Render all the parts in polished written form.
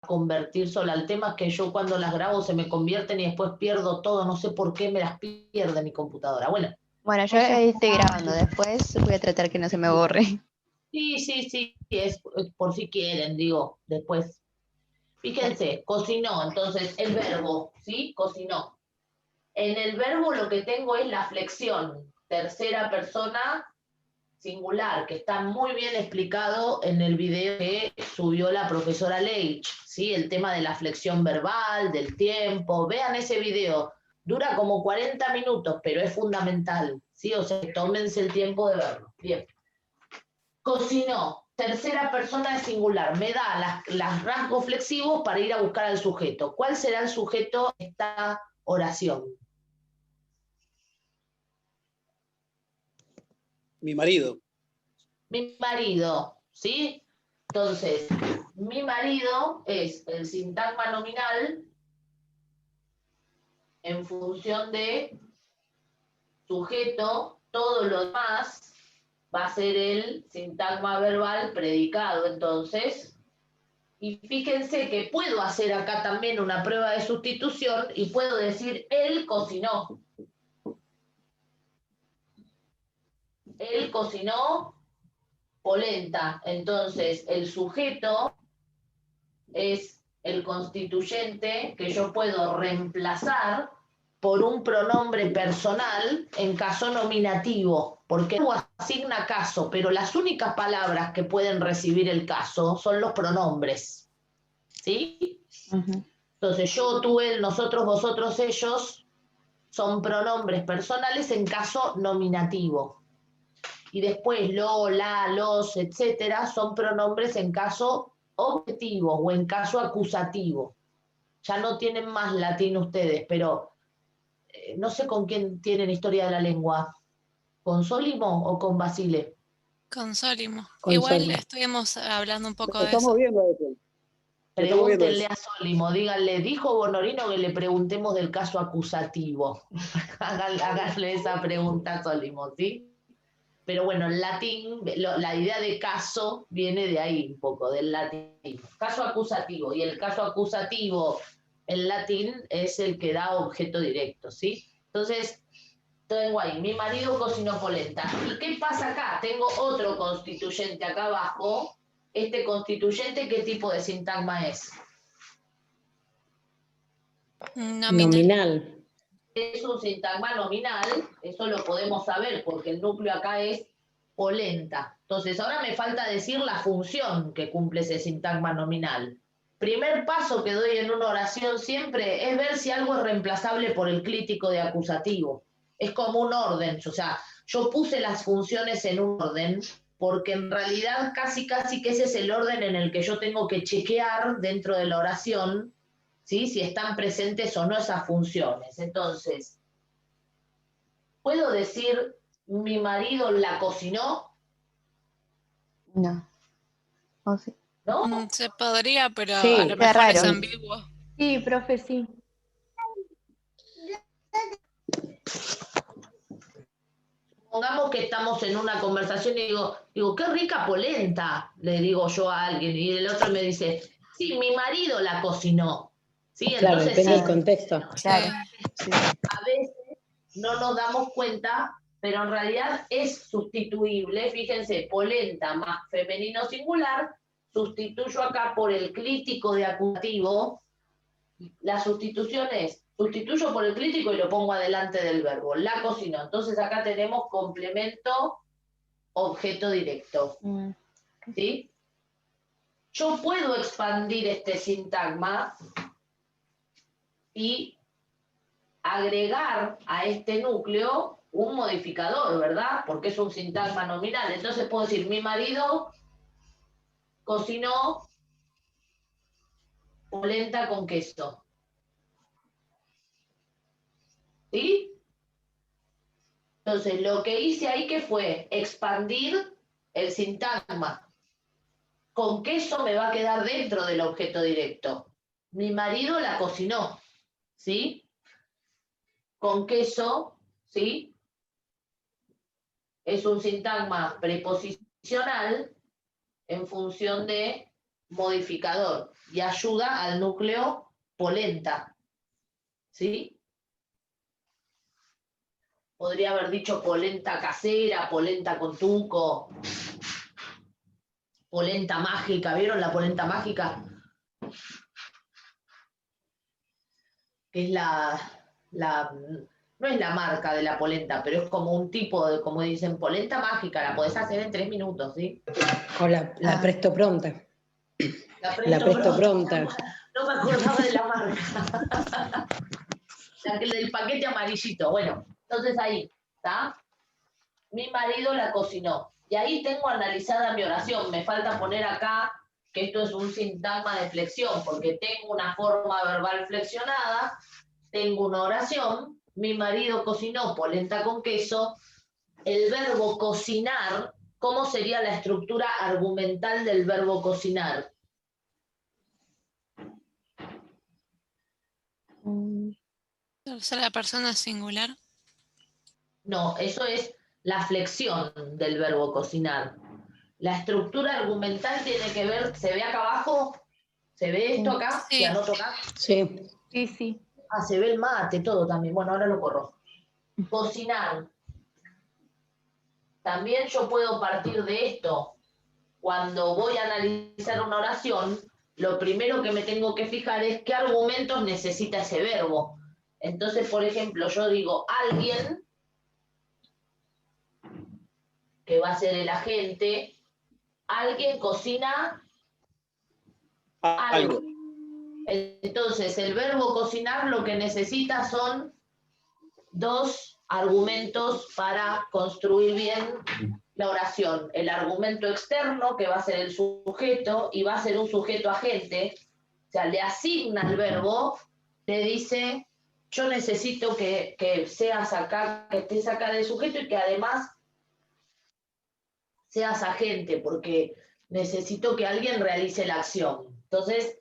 convertir sola. El tema es que yo cuando las grabo se me convierten y después pierdo todo, no sé por qué me las pierde mi computadora. Bueno, Bueno, yo no se ahí estoy grabando, después voy a tratar que no se me borre. sí, es por si quieren, digo, después. Fíjense, cocinó, entonces el verbo, ¿sí? Cocinó. En el verbo lo que tengo es la flexión, tercera persona singular, que está muy bien explicado en el video que subió la profesora Leitch, ¿sí? El tema de la flexión verbal, del tiempo. Vean ese video, dura como 40 minutos, pero es fundamental, ¿sí? O sea, tómense el tiempo de verlo. Bien. Cocinó, tercera persona de singular, me da las rasgos flexivos para ir a buscar al sujeto. ¿Cuál será el sujeto de esta oración? Mi marido. Mi marido, ¿sí? Entonces, mi marido es el sintagma nominal en función de sujeto, todo lo demás va a ser el sintagma verbal predicado, entonces. Y fíjense que puedo hacer acá también una prueba de sustitución y puedo decir, él cocinó. Él cocinó polenta. Entonces, el sujeto es el constituyente que yo puedo reemplazar por un pronombre personal en caso nominativo, porque no asigna caso, pero las únicas palabras que pueden recibir el caso son los pronombres, ¿sí? Uh-huh. Entonces yo, tú, él, nosotros, vosotros, ellos son pronombres personales en caso nominativo. Y después lo, la, los, etcétera, son pronombres en caso objetivo o en caso acusativo. Ya no tienen más latín ustedes, pero no sé con quién tienen historia de la lengua. ¿Con Sólimo o con Basile? Con Sólimo. Con Igual Sólimo. estuvimos hablando un poco de Estamos eso. viendo eso. Pregúntenle a Sólimo, díganle, dijo Bonorino que le preguntemos del caso acusativo. Háganle esa pregunta a Sólimo, ¿sí? Pero bueno, en latín, la idea de caso viene de ahí un poco, del latín. Caso acusativo, y el caso acusativo en latín es el que da objeto directo, ¿sí? Entonces, tengo ahí, mi marido cocinó polenta. ¿Y qué pasa acá? Tengo otro constituyente acá abajo. Este constituyente, ¿qué tipo de sintagma es? Nominal. Es un sintagma nominal, eso lo podemos saber porque el núcleo acá es polenta. Entonces, ahora me falta decir la función que cumple ese sintagma nominal. Primer paso que doy en una oración siempre es ver si algo es reemplazable por el clítico de acusativo. Es como un orden, o sea, yo puse las funciones en un orden porque en realidad casi que ese es el orden en el que yo tengo que chequear dentro de la oración, ¿sí? Si están presentes o no esas funciones. Entonces, ¿puedo decir mi marido la cocinó? No. ¿O sí? ¿No? Se podría, pero Sí, a lo queda mejor es raro. ambiguo. Sí, profe, sí. Pongamos que estamos en una conversación y digo, qué rica polenta, le digo yo a alguien, y el otro me dice, sí, mi marido la cocinó. ¿Sí? Claro, Entonces, depende sí, del contexto. Claro. Sí. a veces no nos damos cuenta, pero en realidad es sustituible. Fíjense, polenta más femenino singular, sustituyo acá por el clítico de acusativo. La sustitución es, sustituyo por el clítico y lo pongo adelante del verbo, la cocinó. Entonces acá tenemos complemento objeto directo. ¿Sí? Yo puedo expandir este sintagma y agregar a este núcleo un modificador, ¿verdad? Porque es un sintagma nominal. Entonces puedo decir, mi marido cocinó polenta con queso. ¿Sí? Entonces, lo que hice ahí que fue expandir el sintagma. Con queso me va a quedar dentro del objeto directo. Mi marido la cocinó, ¿sí? Con queso, ¿sí? Es un sintagma preposicional en función de modificador y ayuda al núcleo polenta, ¿sí? Podría haber dicho polenta casera, polenta con tuco, polenta mágica. ¿Vieron la polenta mágica? Que es no es la marca de la polenta, pero es como un tipo de, como dicen, polenta mágica, la podés hacer en 3 minutos, ¿sí? O la presto pronta. La presto pronta. No me acordaba de la marca. La que del paquete amarillito. Bueno, entonces ahí, ¿está? Mi marido la cocinó. Y ahí tengo analizada mi oración. Me falta poner acá que esto es un sintagma de flexión, porque tengo una forma verbal flexionada, tengo una oración, mi marido cocinó polenta con queso, el verbo cocinar, ¿cómo sería la estructura argumental del verbo cocinar? Tercera persona singular. No, eso es la flexión del verbo cocinar. La estructura argumental tiene que ver, ¿se ve acá abajo? ¿Se ve esto acá? Sí. ¿Se anotó acá? Sí. Sí. Ah, se ve el mate, todo también. Bueno, ahora lo corro. Cocinar. También yo puedo partir de esto. Cuando voy a analizar una oración, lo primero que me tengo que fijar es qué argumentos necesita ese verbo. Entonces, por ejemplo, yo digo alguien, que va a ser el agente, alguien cocina algo. Entonces, el verbo cocinar lo que necesita son 2 argumentos para construir bien la oración. El argumento externo, que va a ser el sujeto, y va a ser un sujeto agente, o sea, le asigna el verbo, le dice, yo necesito que seas acá, que estés acá de sujeto y que además seas agente, porque necesito que alguien realice la acción. Entonces,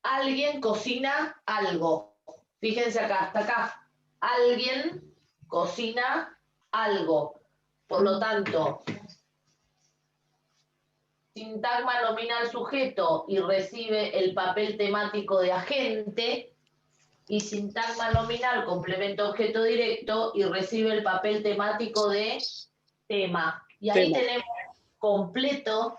alguien cocina algo. Fíjense acá, hasta acá. Alguien cocina algo. Por lo tanto, sintagma nomina al sujeto y recibe el papel temático de agente, y sintagma nominal complemento objeto directo y recibe el papel temático de tema. Y ahí tenemos completo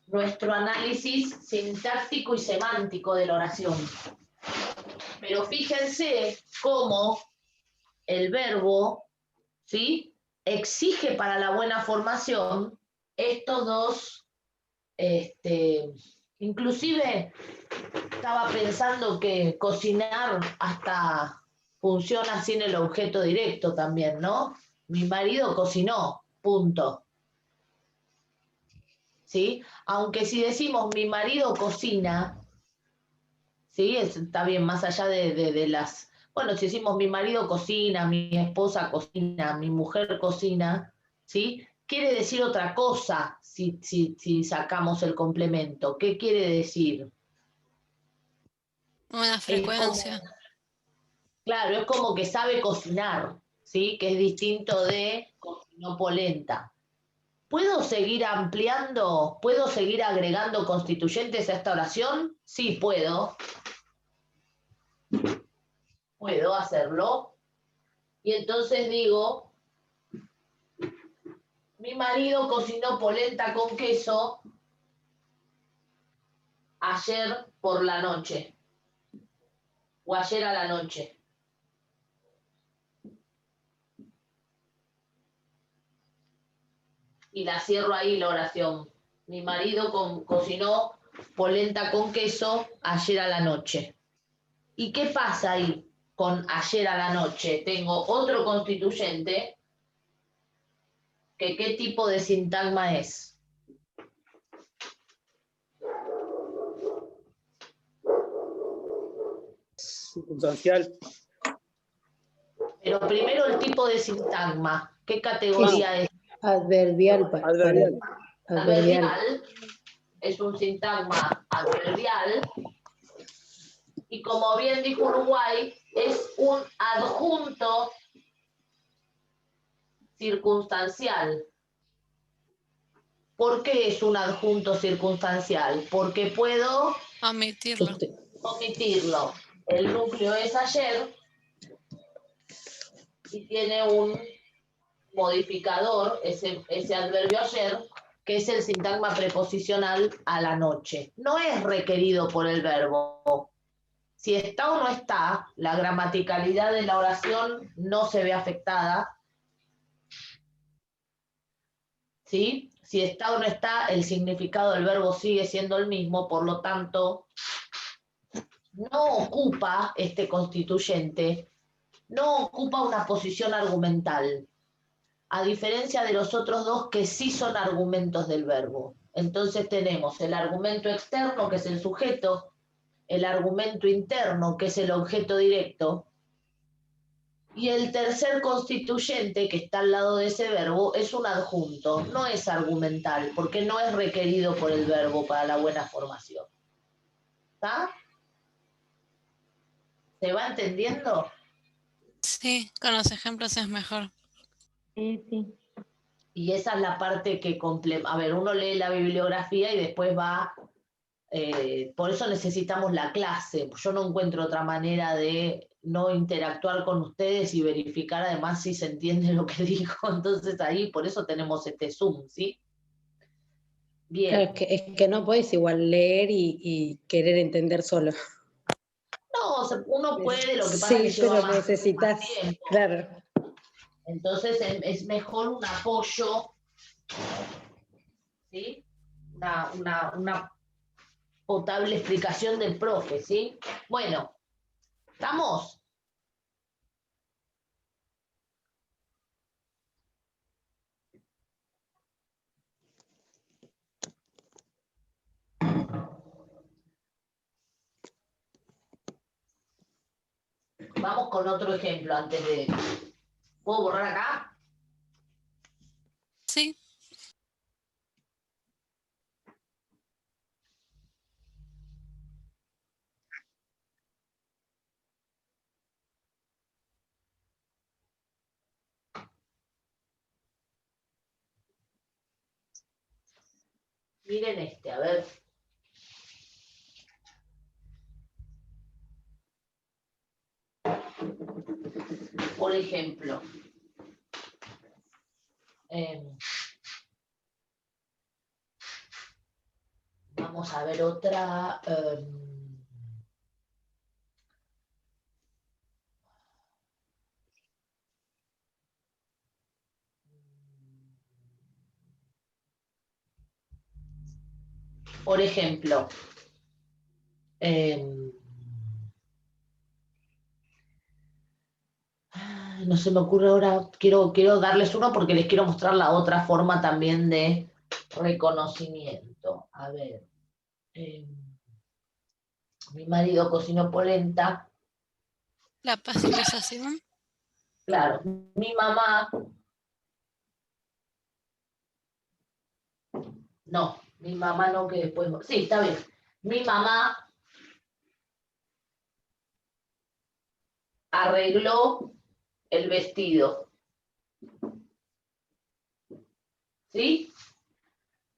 nuestro análisis sintáctico y semántico de la oración. Pero fíjense cómo el verbo, ¿sí?, exige para la buena formación estos 2, inclusive estaba pensando que cocinar hasta funciona sin el objeto directo también, ¿no? Mi marido cocinó, punto. ¿Sí? Aunque si decimos mi marido cocina, ¿sí? Está bien, más allá de las... Bueno, si decimos mi marido cocina, mi esposa cocina, mi mujer cocina, ¿sí? Quiere decir otra cosa si sacamos el complemento. ¿Qué quiere decir? Una frecuencia. Claro, es como que sabe cocinar, ¿sí? Que es distinto de cocinó polenta. ¿Puedo seguir ampliando? ¿Puedo seguir agregando constituyentes a esta oración? Sí, puedo. Puedo hacerlo. Y entonces digo, mi marido cocinó polenta con queso ayer por la noche. O ayer a la noche. Y la cierro ahí la oración. Mi marido cocinó polenta con queso ayer a la noche. ¿Y qué pasa ahí con ayer a la noche? Tengo otro constituyente que ¿qué tipo de sintagma es? Circunstancial. Pero primero el tipo de sintagma. ¿Qué categoría es? Adverbial. Adverbial. Adverbial. Es un sintagma adverbial. Y como bien dijo Uruguay, es un adjunto circunstancial. ¿Por qué es un adjunto circunstancial? Porque puedo Omitirlo. omitirlo. El núcleo es ayer y tiene un modificador, ese adverbio ayer, que es el sintagma preposicional a la noche. No es requerido por el verbo. Si está o no está, la gramaticalidad de la oración no se ve afectada. ¿Sí? Si está o no está, el significado del verbo sigue siendo el mismo, por lo tanto, no ocupa este constituyente, no ocupa una posición argumental, a diferencia de los otros dos que sí son argumentos del verbo. Entonces tenemos el argumento externo, que es el sujeto, el argumento interno, que es el objeto directo, y el tercer constituyente que está al lado de ese verbo es un adjunto, no es argumental, porque no es requerido por el verbo para la buena formación. ¿Está? ¿Se va entendiendo? Sí, con los ejemplos es mejor. Sí, sí. Y esa es la parte que complementa. A ver, uno lee la bibliografía y después va. Por eso necesitamos la clase. Yo no encuentro otra manera de no interactuar con ustedes y verificar además si se entiende lo que dijo. Entonces ahí, por eso tenemos este Zoom, ¿sí? Bien. Claro, es que no podés igual leer y querer entender solo. No, uno puede, lo que pasa es que Sí, lleva pero más necesitas, tiempo. claro. Entonces es mejor un apoyo, ¿sí? Una potable explicación del profe, ¿sí? Bueno, ¿estamos? Vamos con otro ejemplo antes de... ¿Puedo borrar acá? Sí, Miren este, a ver. Por ejemplo, vamos a ver otra. Por ejemplo, no se me ocurre ahora, quiero darles uno porque les quiero mostrar la otra forma también de reconocimiento. A ver, mi marido cocinó polenta, la pasteurización. claro, mi mamá, no, mi mamá no, que después, sí, está bien, mi mamá arregló el vestido, ¿sí?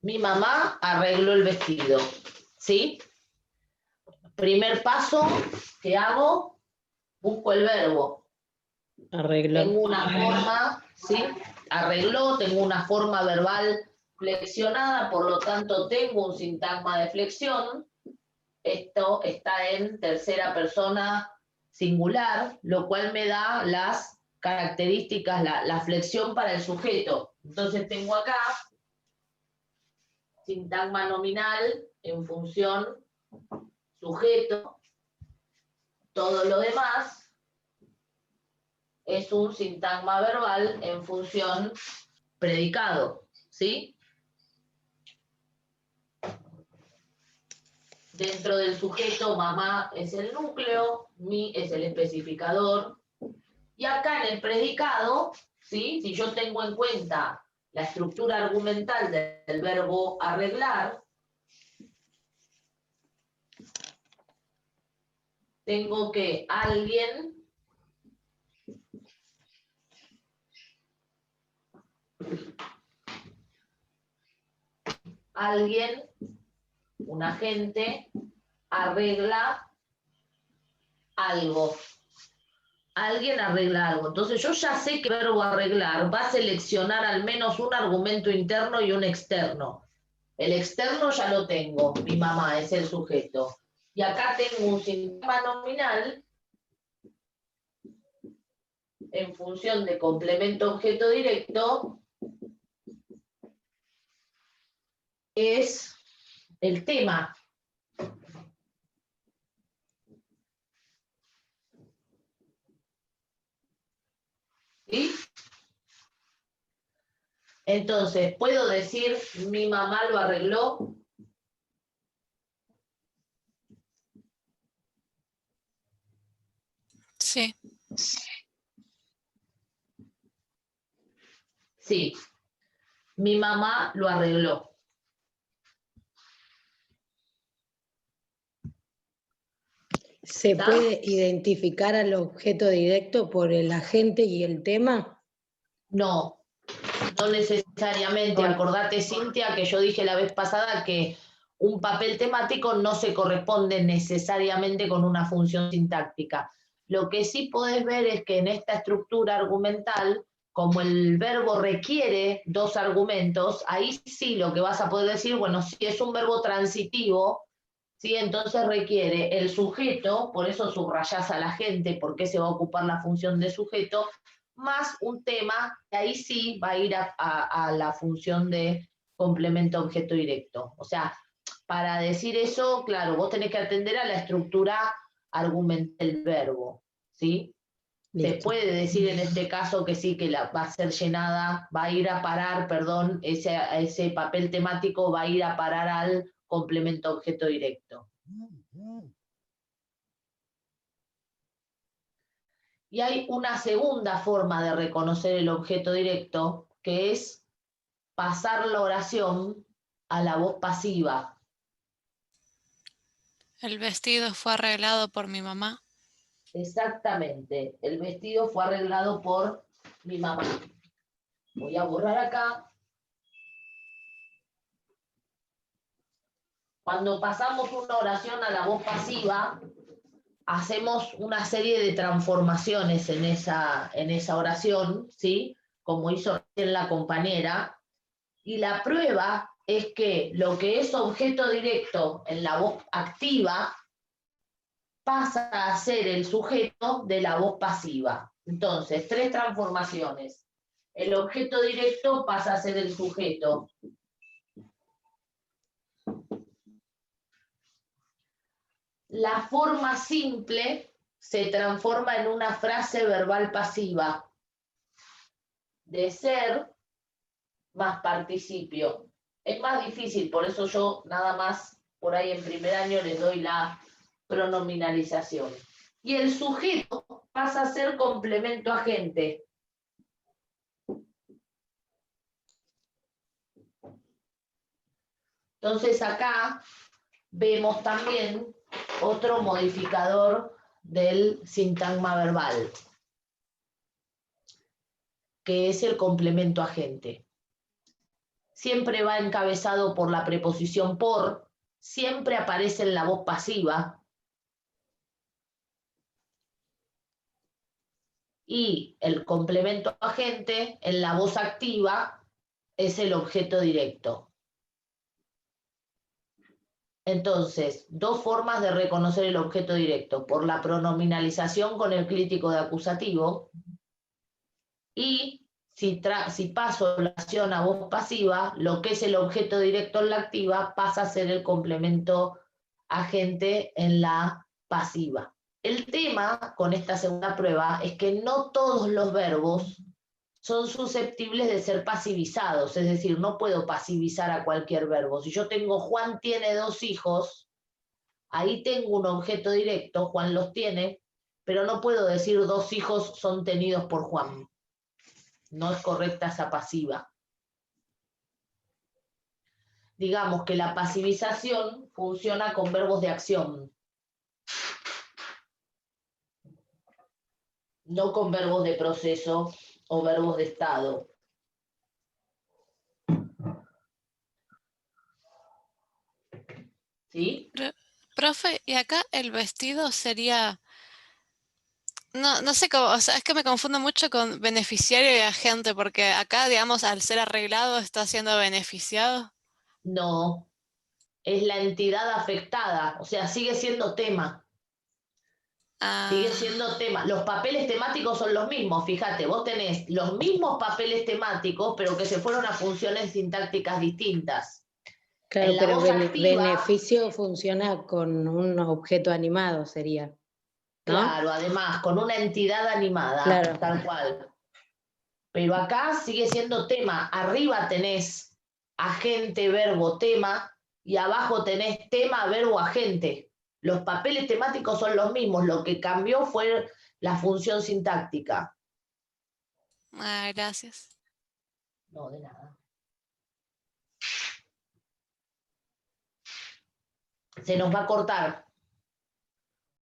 Mi mamá arregló el vestido, ¿sí? Primer paso que hago, busco el verbo. Arreglo. Tengo una forma, ¿sí? Arregló, tengo una forma verbal flexionada, por lo tanto tengo un sintagma de flexión. Esto está en tercera persona singular, lo cual me da las características, la flexión para el sujeto. Entonces tengo acá sintagma nominal en función sujeto, todo lo demás es un sintagma verbal en función predicado, ¿sí? Dentro del sujeto, mamá es el núcleo, mi es el especificador, y acá en el predicado, ¿sí? Si yo tengo en cuenta la estructura argumental del verbo arreglar, tengo que alguien alguien, un agente, arregla algo. Alguien arregla algo. Entonces yo ya sé que el verbo arreglar va a seleccionar al menos un argumento interno y un externo. El externo ya lo tengo, mi mamá es el sujeto. Y acá tengo un sintagma nominal en función de complemento objeto directo, es el tema. ¿Sí? Entonces, ¿puedo decir mi mamá lo arregló? Sí, Sí, mi mamá lo arregló. ¿Se ¿Está? puede identificar al objeto directo por el agente y el tema? No, no necesariamente. Bueno. Acordate, Cintia, que yo dije la vez pasada que un papel temático no se corresponde necesariamente con una función sintáctica. Lo que sí podés ver es que en esta estructura argumental, como el verbo requiere dos argumentos, ahí sí lo que vas a poder decir, bueno, si es un verbo transitivo, ¿sí? Entonces requiere el sujeto, por eso subrayás a la gente, porque se va a ocupar la función de sujeto, más un tema, que ahí sí va a ir a la función de complemento objeto directo. O sea, para decir eso, claro, vos tenés que atender a la estructura argumental del verbo, ¿sí? Se Listo. puede decir en este caso que sí, que va a ser llenada, va a ir a parar, perdón, ese papel temático va a ir a parar al complemento objeto directo. Y hay una segunda forma de reconocer el objeto directo, que es pasar la oración a la voz pasiva. el vestido fue arreglado por mi mamá. Exactamente, el vestido fue arreglado por mi mamá. Voy a borrar acá. Cuando pasamos una oración a la voz pasiva, hacemos una serie de transformaciones en esa oración, ¿sí? Como hizo la compañera. Y la prueba es que lo que es objeto directo en la voz activa pasa a ser el sujeto de la voz pasiva. Entonces, tres transformaciones. El objeto directo pasa a ser el sujeto. La forma simple se transforma en una frase verbal pasiva. De ser más participio. Es más difícil, por eso yo nada más por ahí en primer año les doy la pronominalización. Y el sujeto pasa a ser complemento agente. Entonces acá vemos también otro modificador del sintagma verbal, que es el complemento agente. Siempre va encabezado por la preposición por, siempre aparece en la voz pasiva, y el complemento agente en la voz activa es el objeto directo. Entonces, dos formas de reconocer el objeto directo: por la pronominalización con el clítico de acusativo, y si paso la acción a voz pasiva, lo que es el objeto directo en la activa pasa a ser el complemento agente en la pasiva. El tema con esta segunda prueba es que no todos los verbos son susceptibles de ser pasivizados, es decir, no puedo pasivizar a cualquier verbo. Si yo tengo Juan tiene 2 hijos, ahí tengo un objeto directo, Juan los tiene, pero no puedo decir 2 hijos son tenidos por Juan. No es correcta esa pasiva. Digamos que la pasivización funciona con verbos de acción, no con verbos de proceso o verbos de estado. ¿sí? Profe, y acá el vestido sería, no sé cómo, o sea, es que me confundo mucho con beneficiario y agente, porque acá, digamos, al ser arreglado está siendo beneficiado. No, es la entidad afectada, o sea, sigue siendo tema. Sigue Ah, siendo tema. Los papeles temáticos son los mismos, fíjate, vos tenés los mismos papeles temáticos, pero que se fueron a funciones sintácticas distintas. Claro, En la pero voz activa, beneficio funciona con un objeto animado, sería, ¿no? claro, además, con una entidad animada, Claro. tal cual. Pero acá sigue siendo tema. Arriba tenés agente, verbo, tema, y abajo tenés tema, verbo, agente. Los papeles temáticos son los mismos, lo que cambió fue la función sintáctica. gracias. No, de nada. Se nos va a cortar.